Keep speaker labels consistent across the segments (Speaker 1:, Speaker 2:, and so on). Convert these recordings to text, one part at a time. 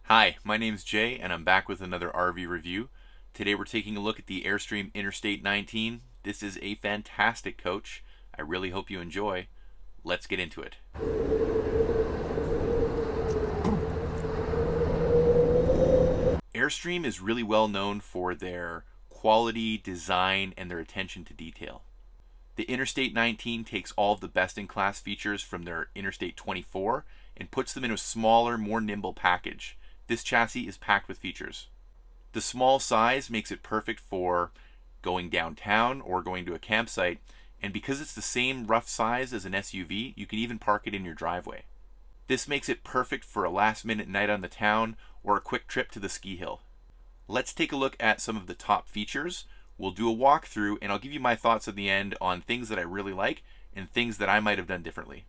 Speaker 1: Hi, my name's Jay and I'm back with another RV review. Today we're taking a look at the Airstream Interstate 19. This is a fantastic coach. I really hope you enjoy. Let's get into it. Airstream is really well known for their quality, design, and their attention to detail. The Interstate 19 takes all of the best-in-class features from their Interstate 24 and puts them in a smaller, more nimble package. This chassis is packed with features. The small size makes it perfect for going downtown or going to a campsite, and because it's the same rough size as an SUV, you can even park it in your driveway. This makes it perfect for a last-minute night on the town or a quick trip to the ski hill. Let's take a look at some of the top features. We'll do a walkthrough, and I'll give you my thoughts at the end on things that I really like and things that I might have done differently.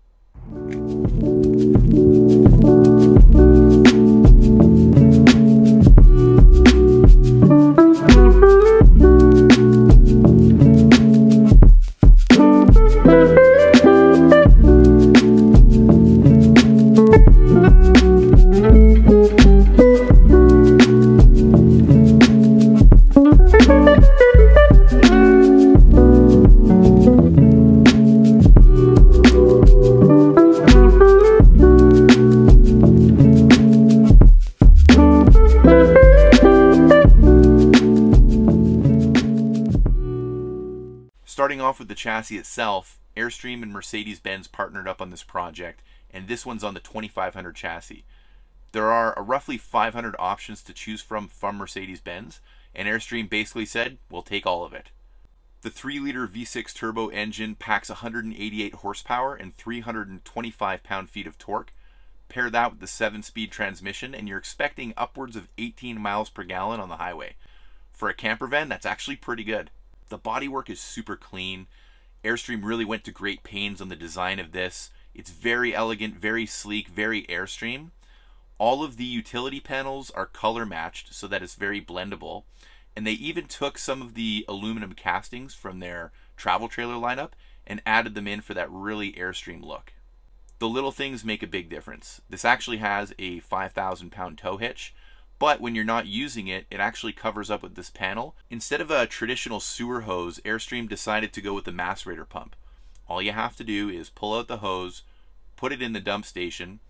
Speaker 1: Starting off with the chassis itself, Airstream and Mercedes Benz partnered up on this project, and this one's on the 2500 chassis. There are roughly 500 options to choose from Mercedes Benz, and Airstream basically said, we'll take all of it. The 3-liter V6 turbo engine packs 188 horsepower and 325 pound-feet of torque. Pair that with the 7-speed transmission, and you're expecting upwards of 18 miles per gallon on the highway. For a camper van, that's actually pretty good. The bodywork is super clean. Airstream really went to great pains on the design of this. It's very elegant, very sleek, very Airstream. All of the utility panels are color matched so that it's very blendable. And they even took some of the aluminum castings from their travel trailer lineup and added them in for that really Airstream look. The little things make a big difference. This actually has a 5,000 pound tow hitch, but when you're not using it, it actually covers up with this panel. Instead of a traditional sewer hose, Airstream decided to go with the macerator pump. All you have to do is pull out the hose, put it in the dump station,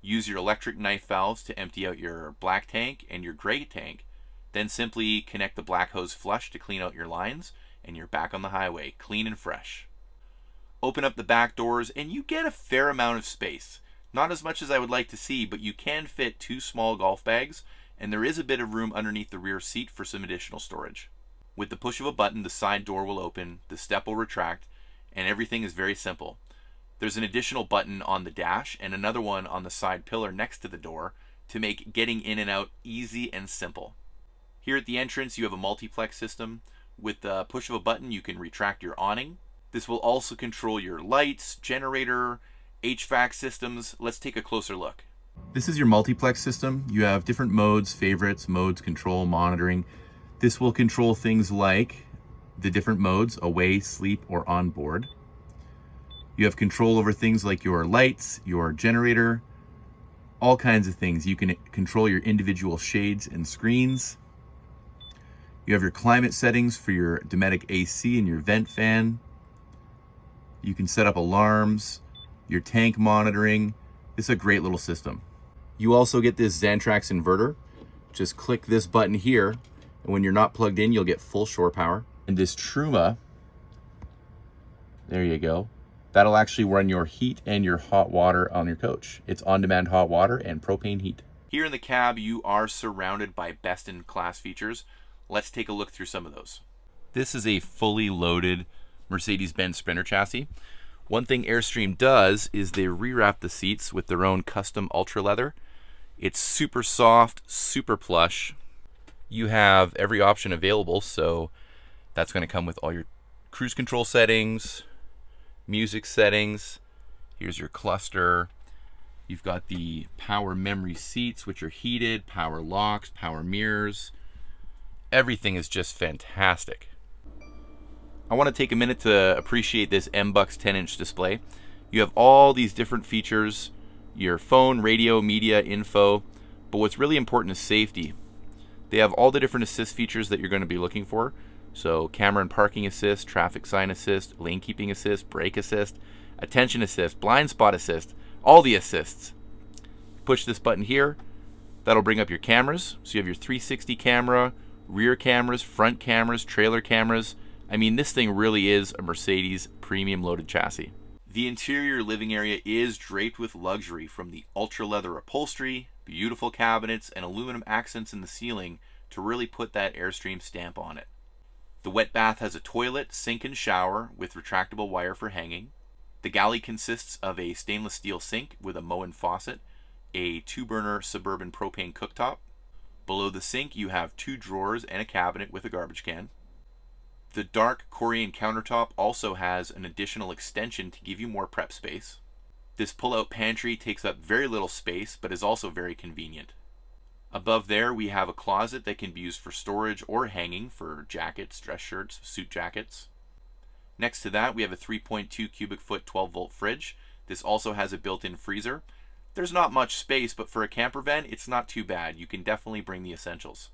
Speaker 1: use your electric knife valves to empty out your black tank and your gray tank, then simply connect the black hose flush to clean out your lines, and you're back on the highway, clean and fresh. Open up the back doors and you get a fair amount of space. Not as much as I would like to see, but you can fit 2 small golf bags, and there is a bit of room underneath the rear seat for some additional storage. With the push of a button, the side door will open, the step will retract, and everything is very simple. There's an additional button on the dash and another one on the side pillar next to the door to make getting in and out easy and simple. Here at the entrance, you have a multiplex system. With the push of a button, you can retract your awning. This will also control your lights, generator, HVAC systems. Let's take a closer look. This is your multiplex system. You have different modes, favorites, modes, control, monitoring. This will control things like the different modes, away, sleep, or on board. You have control over things like your lights, your generator, all kinds of things. You can control your individual shades and screens. You have your climate settings for your Dometic AC and your vent fan. You can set up alarms, your tank monitoring. This is a great little system. You also get this Xantrax inverter. Just click this button here, and when you're not plugged in, you'll get full shore power. And this Truma, there you go. That'll actually run your heat and your hot water on your coach. It's on-demand hot water and propane heat. Here in the cab, you are surrounded by best-in-class features. Let's take a look through some of those. This is a fully loaded Mercedes-Benz Sprinter chassis. One thing Airstream does is they rewrap the seats with their own custom ultra leather. It's super soft, super plush. You have every option available, so that's going to come with all your cruise control settings, music settings. Here's your cluster. You've got the power memory seats, which are heated, power locks, power mirrors. Everything is just fantastic. I want to take a minute to appreciate this MBUX 10-inch display. You have all these different features, your phone, radio, media, info, But what's really important is safety. They have all the different assist features that you're going to be looking for. So camera and parking assist, traffic sign assist, lane keeping assist, brake assist, attention assist, blind spot assist, all the assists. Push this button here. That'll bring up your cameras. So you have your 360 camera, rear cameras, front cameras, trailer cameras. I mean, this thing really is a Mercedes premium loaded chassis. The interior living area is draped with luxury, from the ultra leather upholstery, beautiful cabinets, and aluminum accents in the ceiling to really put that Airstream stamp on it. The wet bath has a toilet, sink, and shower with retractable wire for hanging. The galley consists of a stainless steel sink with a Moen faucet, a 2-burner Suburban propane cooktop. Below the sink you have 2 drawers and a cabinet with a garbage can. The dark Corian countertop also has an additional extension to give you more prep space. This pull-out pantry takes up very little space but is also very convenient. Above there we have a closet that can be used for storage or hanging for jackets, dress shirts, suit jackets. Next to that we have a 3.2 cubic foot 12-volt fridge. This also has a built-in freezer. There's not much space, but for a camper van it's not too bad. You can definitely bring the essentials.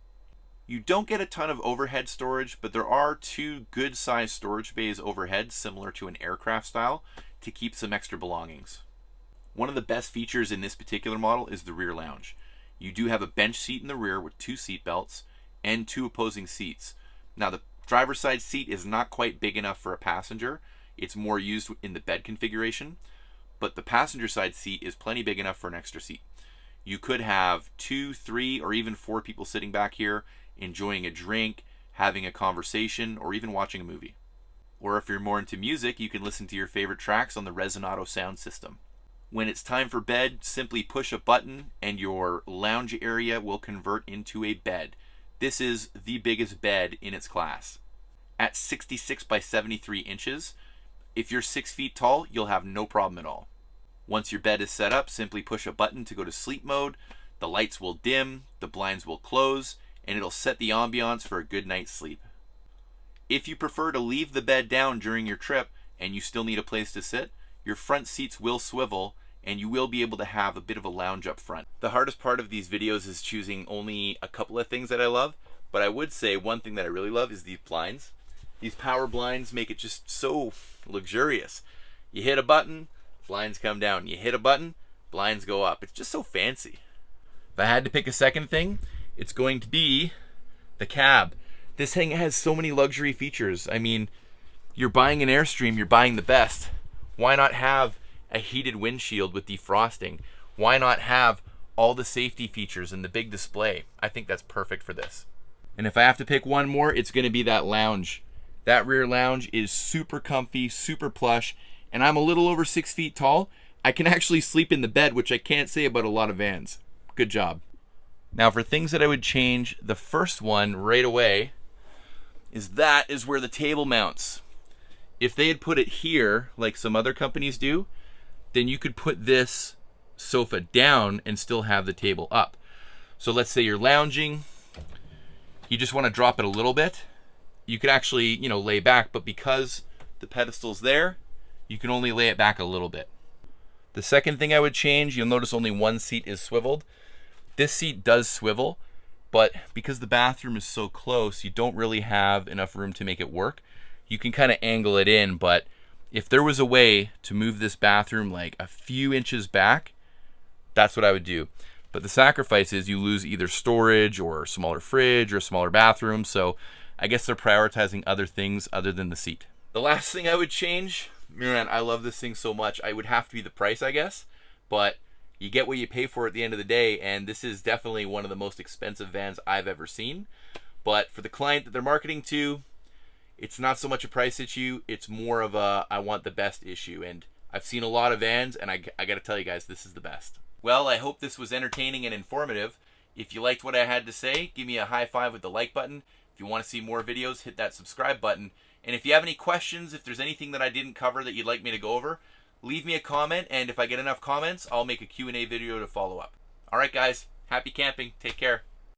Speaker 1: You don't get a ton of overhead storage, but there are 2 good-sized storage bays overhead, similar to an aircraft style, to keep some extra belongings. One of the best features in this particular model is the rear lounge. You do have a bench seat in the rear with 2 seat belts and 2 opposing seats. Now the driver's side seat is not quite big enough for a passenger. It's more used in the bed configuration, but the passenger side seat is plenty big enough for an extra seat. You could have 2, 3, or even 4 people sitting back here, enjoying a drink, having a conversation, or even watching a movie. Or if you're more into music, you can listen to your favorite tracks on the Resonado sound system. When it's time for bed, simply push a button and your lounge area will convert into a bed. This is the biggest bed in its class. At 66 by 73 inches, if you're 6 feet tall, you'll have no problem at all. Once your bed is set up, simply push a button to go to sleep mode. The lights will dim, the blinds will close, and it'll set the ambiance for a good night's sleep. If you prefer to leave the bed down during your trip and you still need a place to sit, your front seats will swivel and you will be able to have a bit of a lounge up front. The hardest part of these videos is choosing only a couple of things that I love, but I would say one thing that I really love is these blinds. These power blinds make it just so luxurious. You hit a button, blinds come down. You hit a button, blinds go up. It's just so fancy. If I had to pick a second thing, it's going to be the cab. This thing has so many luxury features. I mean, you're buying an Airstream, you're buying the best. Why not have a heated windshield with defrosting? Why not have all the safety features and the big display? I think that's perfect for this. And if I have to pick one more, it's going to be that lounge. That rear lounge is super comfy, super plush, and I'm a little over 6 feet tall. I can actually sleep in the bed, which I can't say about a lot of vans. Good job. Now for things that I would change, the first one right away is where the table mounts. If they had put it here, like some other companies do, then you could put this sofa down and still have the table up. So let's say you're lounging, you just want to drop it a little bit. You could actually, lay back, but because the pedestal's there, you can only lay it back a little bit. The second thing I would change, you'll notice only one seat is swiveled. This seat does swivel, but because the bathroom is so close, you don't really have enough room to make it work. You can kind of angle it in, but if there was a way to move this bathroom like a few inches back, that's what I would do. But the sacrifice is you lose either storage or a smaller fridge or a smaller bathroom, so I guess they're prioritizing other things other than the seat. The last thing I would change, man, I love this thing so much, I would have to be the price, I guess, but you get what you pay for at the end of the day, and this is definitely one of the most expensive vans I've ever seen. But for the client that they're marketing to, it's not so much a price issue, it's more of a I want the best issue. And I've seen a lot of vans, and I gotta tell you guys, this is the best. Well, I hope this was entertaining and informative. If you liked what I had to say, give me a high five with the like button. If you want to see more videos, hit that subscribe button. And if you have any questions, if there's anything that I didn't cover that you'd like me to go over, leave me a comment, and if I get enough comments, I'll make a Q&A video to follow up. All right, guys, happy camping. Take care.